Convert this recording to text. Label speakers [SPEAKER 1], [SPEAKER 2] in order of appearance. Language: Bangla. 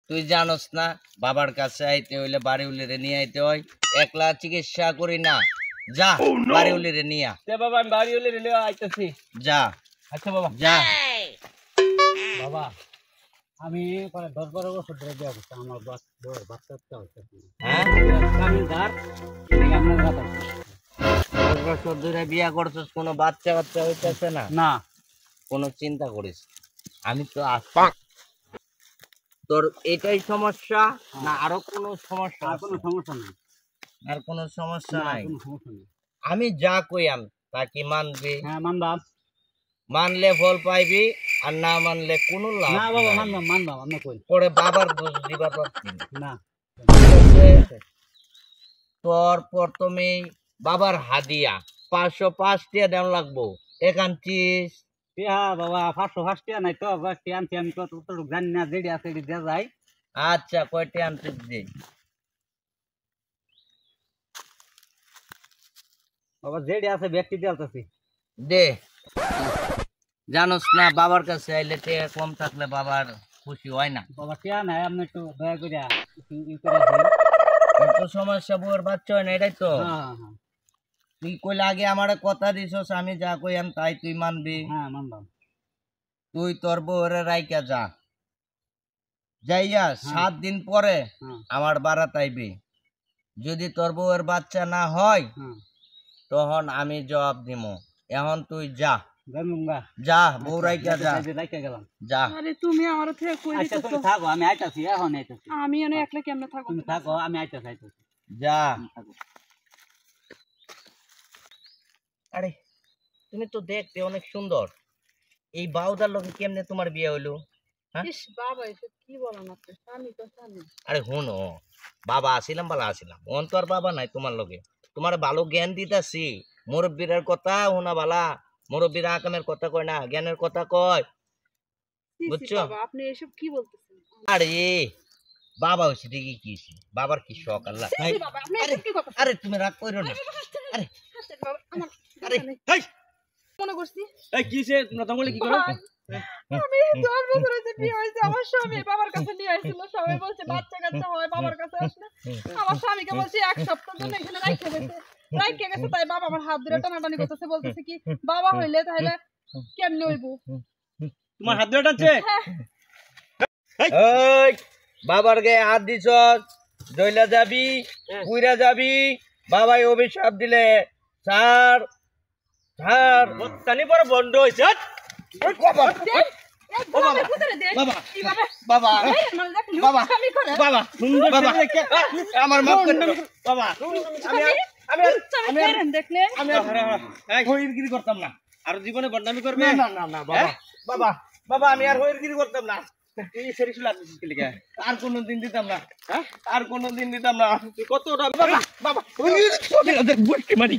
[SPEAKER 1] তুই জানোস না বাবার কাছে আইতে হইলে বাড়িউলিরে নিয়ে আইতে হয়, একলা চিকিৎসা করি না। যা বাড়িউলিরে নিয়া।
[SPEAKER 2] বাবা আমি বাড়িউলিরে নিয়ে আইতেছি।
[SPEAKER 1] যা।
[SPEAKER 2] আচ্ছা বাবা।
[SPEAKER 1] যা।
[SPEAKER 3] বাবা আমি 10-12 বছর ধরে বিয়ে করছি, আমার বাচ্চা হচ্ছে।
[SPEAKER 1] হ্যাঁ
[SPEAKER 3] আমি ধার আপনার কথা
[SPEAKER 1] 10 বছর ধরে বিয়া করছিস, কোনো বাচ্চা কাচ্চা হইতেছে না?
[SPEAKER 3] না
[SPEAKER 1] কোনো চিন্তা করিস, আমি তো আছি। তোর এটাই সমস্যা না আরো কোনো সমস্যা?
[SPEAKER 3] আর কোনো সমস্যা নেই।
[SPEAKER 1] আর কোনো সমস্যা নাই?
[SPEAKER 3] কোনো সমস্যা নেই।
[SPEAKER 1] আমি যা কইয়াম তা কি মানবি?
[SPEAKER 3] হ্যাঁ মানবাম।
[SPEAKER 1] মানলে ফল পাইবি, আর না মানলে কোনো লাভ
[SPEAKER 3] না বাবা
[SPEAKER 1] নাই।
[SPEAKER 3] মানবাম আপনি কই
[SPEAKER 1] পরে বাবার দোষ দিবা পারছি
[SPEAKER 3] না।
[SPEAKER 1] তোর প্রথমে বাবার হাদিয়া 505 টাকা দেন লাগবো। একান্তিস
[SPEAKER 3] হ্যাঁ বাবা 501 টাকা নাই তো, আনছি আমি কত জানি না, যেটি আছে এটি দেওয়া যায়।
[SPEAKER 1] আচ্ছা কয়টা আনতে দে?
[SPEAKER 3] বাবা যেটি আছে ব্যক্তি দিয়েছি
[SPEAKER 1] দে। জানোস না বাবার কাছে আইলে টাকা কম থাকলে বাবার খুশি হয় না।
[SPEAKER 3] বাবা টিয়া নাই, আপনি একটু দয়া করে ই করে দিন।
[SPEAKER 1] তোর তো সমস্যা, বউয়ের বাচ্চা হয় না, এটাই তো?
[SPEAKER 3] হ্যাঁ হ্যাঁ
[SPEAKER 1] তুই কইলে আগে আমার কথা দিছস, আমি যা কইয়াম তাই তুই মানবি।
[SPEAKER 3] হ্যাঁ মানবাম।
[SPEAKER 1] তুই তোর বউয়ের রাইকা যা, যাইয়া 7 দিন পরে
[SPEAKER 3] হ্যাঁ
[SPEAKER 1] আমার বারাত আইবি। যদি তোর বউয়ের বাচ্চা না হয়
[SPEAKER 3] হ্যাঁ
[SPEAKER 1] তখন আমি জবাব দিব। এখন তুই যা,
[SPEAKER 3] জানুঙ্গা
[SPEAKER 1] যা বউ রাইকা যা,
[SPEAKER 3] রাইখা গেলাম।
[SPEAKER 1] যা।
[SPEAKER 4] আরে তুমি আমার থেকে কই
[SPEAKER 3] আচ্ছা
[SPEAKER 4] দিতেছো?
[SPEAKER 3] তুমি থাকো, আমি আইতাছি, এখন আইতাছি।
[SPEAKER 4] আমি এনে একলা কেমনে থাকব?
[SPEAKER 3] তুমি থাকো, আমি আইতাছি।
[SPEAKER 1] যা।
[SPEAKER 3] থাকো।
[SPEAKER 1] আরে তুমি তো দেখতে অনেক সুন্দর, এই বাউদার লোকে কেমনে তোমার বিয়ে হইলো? হ্যাঁ?
[SPEAKER 4] ইস বাবা এসব কি বলেন আপনি? স্বামী তো স্বামী।
[SPEAKER 1] আরে হুনো, বাবা আসিলাম বালা আসিলাম, অন তো আর বাবা নাই তোমার লগে। তোমার ভালো জ্ঞান দিতাছি, মুরব্বীর কথা হুনা বালা। মুরব্বীরা আকামের কথা কয় না, জ্ঞানের কথা কয়,
[SPEAKER 4] সি, সি,
[SPEAKER 1] বুঝছো?
[SPEAKER 4] বাবা আপনি এসব কি বলতেছেন?
[SPEAKER 1] আরে বাবা হচ্ছে ঠিকই কি বাবার কি শখ আল্লাহ।
[SPEAKER 4] সি, সি, বাবা আপনি এসব কি কথা?
[SPEAKER 1] আরে তুমি রাগ করো না। আরে
[SPEAKER 4] বাবা আমার
[SPEAKER 1] আরে
[SPEAKER 2] হেই
[SPEAKER 4] মনে করছি
[SPEAKER 2] এই কিসে তোমরা দঙ্গলে কি করো?
[SPEAKER 4] আমি 10 বছর হয়েছে বিয়ে হয়েছে, আমার স্বামী বাবার কাছে নিয়ে আসছিল। সবাই বলছে বাচ্চা কাচ্চা হয় বাবার কাছে আসলে। আমার স্বামীকে বলছি 1 সপ্তাহ জন্য এখানে রাইখে গেছে। তাই বাবা আমার হাত ধরে টানাটানি করতেছে, বলতেছে কি বাবা হইলে তাহলে কেমনে হইব?
[SPEAKER 2] তোমার হাত ধরে টানছে?
[SPEAKER 1] ওই বাবার গায়ে হাত দিছস, দইলা যাবি, পুইরা যাবি। বাবাই অভিশাপ দিলে স্যার স্যার
[SPEAKER 2] তানি বড় বন্ধ হইছে।
[SPEAKER 1] বাবা
[SPEAKER 4] বাবা
[SPEAKER 1] বাবা বাবা বাবা
[SPEAKER 2] সুন্দর
[SPEAKER 1] বাবা
[SPEAKER 2] দেখে
[SPEAKER 1] আমার মাফ করে দাও
[SPEAKER 2] বাবা
[SPEAKER 4] দেখলে
[SPEAKER 1] আমি আর হইরগিরি করতাম না।
[SPEAKER 2] আর জীবনে বদনামি করবে?
[SPEAKER 1] না না না বাবা বাবা বাবা আমি আর হইরগিরি করতাম না।
[SPEAKER 2] তুই সেরি শুলা কি লিখা?
[SPEAKER 1] আর কোনদিন দিতাম না, আর কোনদিন দিতাম না।
[SPEAKER 2] তুই কতটা
[SPEAKER 1] বাবা বাবা বুঝকি মারি